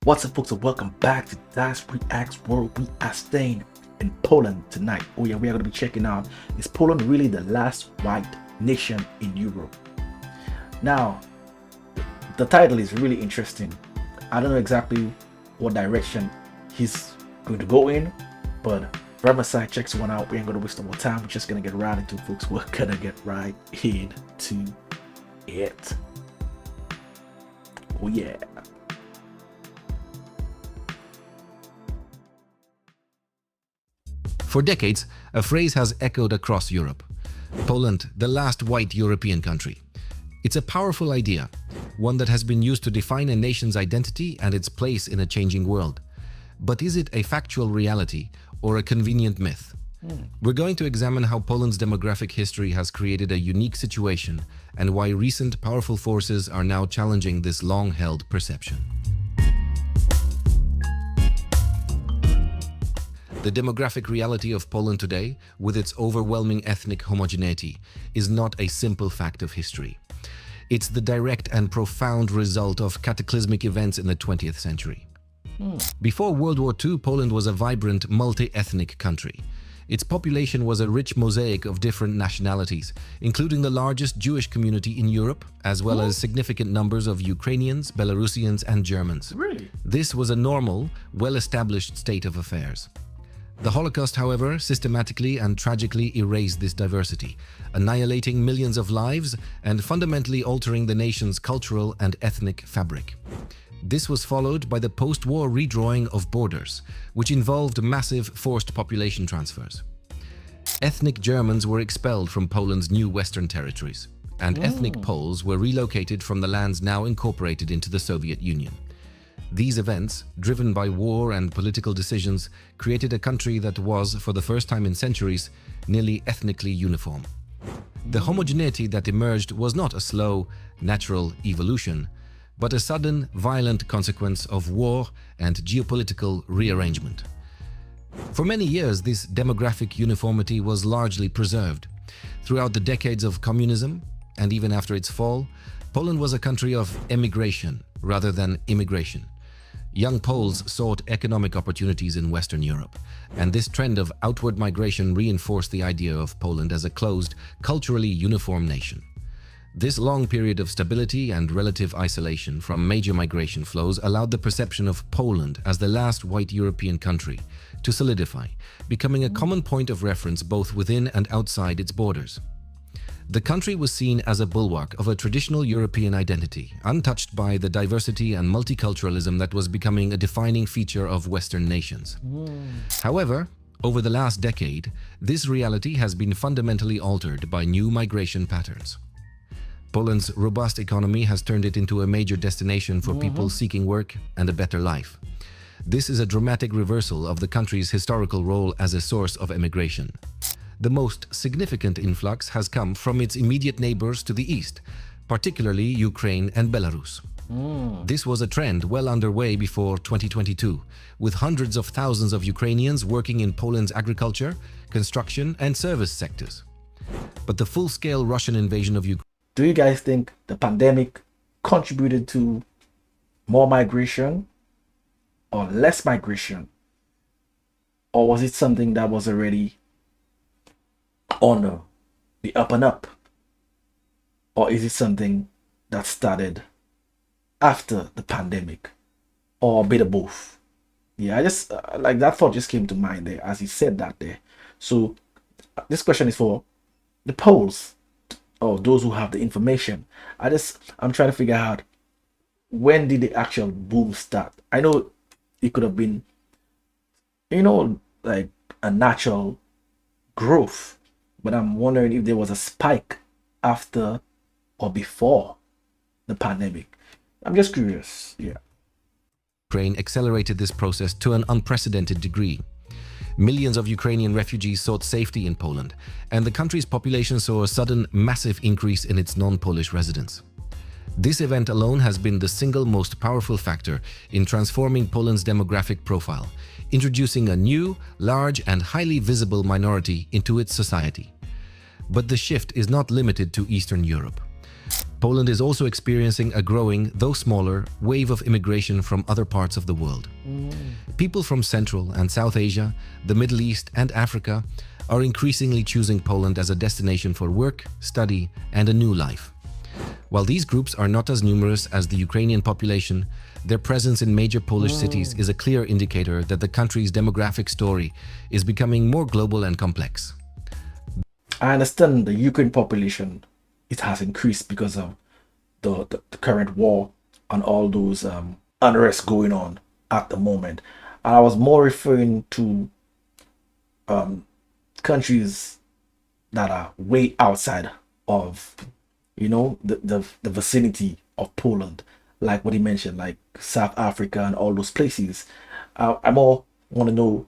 What's up, folks, and welcome back to Dyce Reacts, where we are staying in Poland tonight. Oh yeah, we are going to be checking out, is Poland really the last white nation in Europe? Now, the title is really interesting. I don't know exactly what direction he's going to go in, but Riverside checks one out. We ain't going to waste no more time. We're just going to get right into it, folks. We're going to get right into it. Oh yeah. For decades, a phrase has echoed across Europe. Poland, the last white European country. It's a powerful idea, one that has been used to define a nation's identity and its place in a changing world. But is it a factual reality or a convenient myth? We're going to examine how Poland's demographic history has created a unique situation and why recent powerful forces are now challenging this long-held perception. The demographic reality of Poland today, with its overwhelming ethnic homogeneity, is not a simple fact of history. It's the direct and profound result of cataclysmic events in the 20th century. Before World War II, Poland was a vibrant, multi-ethnic country. Its population was a rich mosaic of different nationalities, including the largest Jewish community in Europe, as well as significant numbers of Ukrainians, Belarusians, and Germans. Really? This was a normal, well-established state of affairs. The Holocaust, however, systematically and tragically erased this diversity, annihilating millions of lives and fundamentally altering the nation's cultural and ethnic fabric. This was followed by the post-war redrawing of borders, which involved massive forced population transfers. Ethnic Germans were expelled from Poland's new Western territories, and ethnic Poles were relocated from the lands now incorporated into the Soviet Union. These events, driven by war and political decisions, created a country that was, for the first time in centuries, nearly ethnically uniform. The homogeneity that emerged was not a slow, natural evolution, but a sudden, violent consequence of war and geopolitical rearrangement. For many years, this demographic uniformity was largely preserved. Throughout the decades of communism, and even after its fall, Poland was a country of emigration rather than immigration. Young Poles sought economic opportunities in Western Europe, and this trend of outward migration reinforced the idea of Poland as a closed, culturally uniform nation. This long period of stability and relative isolation from major migration flows allowed the perception of Poland as the last white European country to solidify, becoming a common point of reference both within and outside its borders. The country was seen as a bulwark of a traditional European identity, untouched by the diversity and multiculturalism that was becoming a defining feature of Western nations. However, over the last decade, this reality has been fundamentally altered by new migration patterns. Poland's robust economy has turned it into a major destination for people seeking work and a better life. This is a dramatic reversal of the country's historical role as a source of emigration. The most significant influx has come from its immediate neighbors to the east, particularly Ukraine and Belarus. This was a trend well underway before 2022, with hundreds of thousands of Ukrainians working in Poland's agriculture, construction, and service sectors. But the full-scale Russian invasion of Ukraine... Do you guys think the pandemic contributed to more migration or less migration? Or was it something that was already on the up and up? Or is it something that started after the pandemic, or a bit of both? Yeah, I just like that thought just came to mind there as he said that there. So this question is for the Poles, or those who have the information. I'm trying to figure out, when did the actual boom start? I know it could have been, like a natural growth, but I'm wondering if there was a spike after or before the pandemic. I'm just curious. Yeah. Ukraine accelerated this process to an unprecedented degree. Millions of Ukrainian refugees sought safety in Poland, and the country's population saw a sudden, massive increase in its non-Polish residents. This event alone has been the single most powerful factor in transforming Poland's demographic profile, introducing a new, large, and highly visible minority into its society. But the shift is not limited to Eastern Europe. Poland is also experiencing a growing, though smaller, wave of immigration from other parts of the world. People from Central and South Asia, the Middle East and Africa are increasingly choosing Poland as a destination for work, study and a new life. While these groups are not as numerous as the Ukrainian population, their presence in major Polish cities is a clear indicator that the country's demographic story is becoming more global and complex. I understand the Ukraine population, it has increased because of the current war and all those unrest going on at the moment. And I was more referring to countries that are way outside of, the vicinity of Poland, like what he mentioned, like South Africa and all those places. I more want to know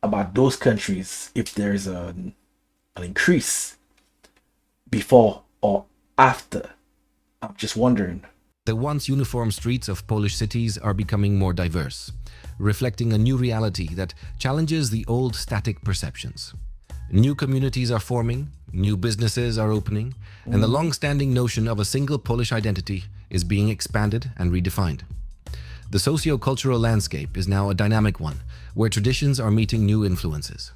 about those countries, if there's an increase before or after. I'm just wondering. The once uniform streets of Polish cities are becoming more diverse, reflecting a new reality that challenges the old static perceptions. New communities are forming, new businesses are opening, and the long-standing notion of a single Polish identity is being expanded and redefined. The socio-cultural landscape is now a dynamic one, where traditions are meeting new influences.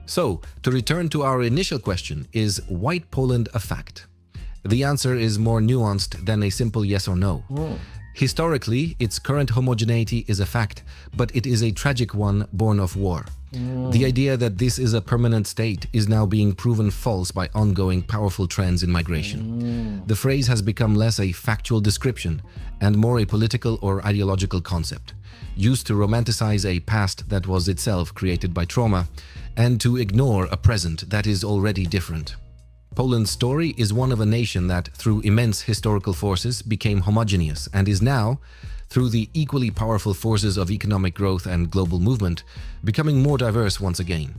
So, to return to our initial question, is White Poland a fact? The answer is more nuanced than a simple yes or no. Historically, its current homogeneity is a fact, but it is a tragic one born of war. The idea that this is a permanent state is now being proven false by ongoing powerful trends in migration. The phrase has become less a factual description and more a political or ideological concept, used to romanticize a past that was itself created by trauma and to ignore a present that is already different. Poland's story is one of a nation that, through immense historical forces, became homogeneous and is now, through the equally powerful forces of economic growth and global movement, becoming more diverse once again.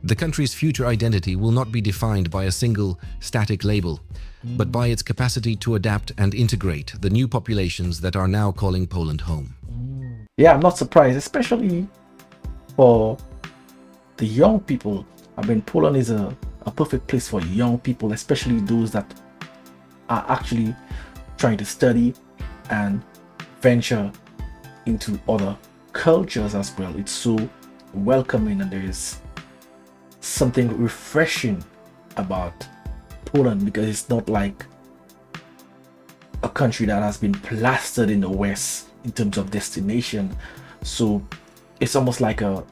The country's future identity will not be defined by a single, static label, but by its capacity to adapt and integrate the new populations that are now calling Poland home. Yeah, I'm not surprised, especially for the young people. I mean, Poland is a perfect place for young people, especially those that are actually trying to study and venture into other cultures as well. It's so welcoming, and there is something refreshing about Poland, because it's not like a country that has been plastered in the West in terms of destination. So it's almost like a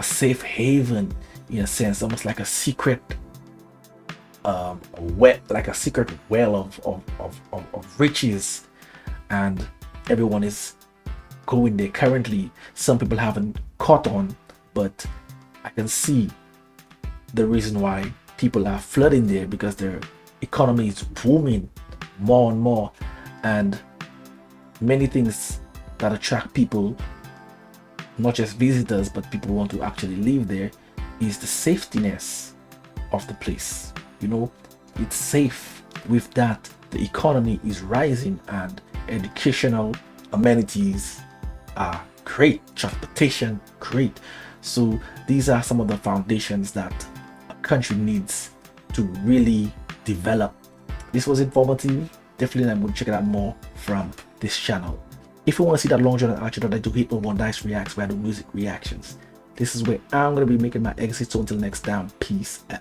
safe haven in a sense, almost like a secret well of riches, and everyone is going there currently. Some people haven't caught on, but I can see the reason why people are flooding there, because their economy is booming more and more, and many things that attract people, not just visitors, but people who want to actually live there, is the safetiness of the place. It's safe. With that, the economy is rising, and educational amenities are great, transportation great. So these are some of the foundations that a country needs to really develop. This was informative. Definitely, I'm going to check it out more from this channel. If you want to see that long journey archer, that I do hit over on Dyce Reacts, where I do music reactions. This is where I'm going to be making my exit. So until next time, peace out.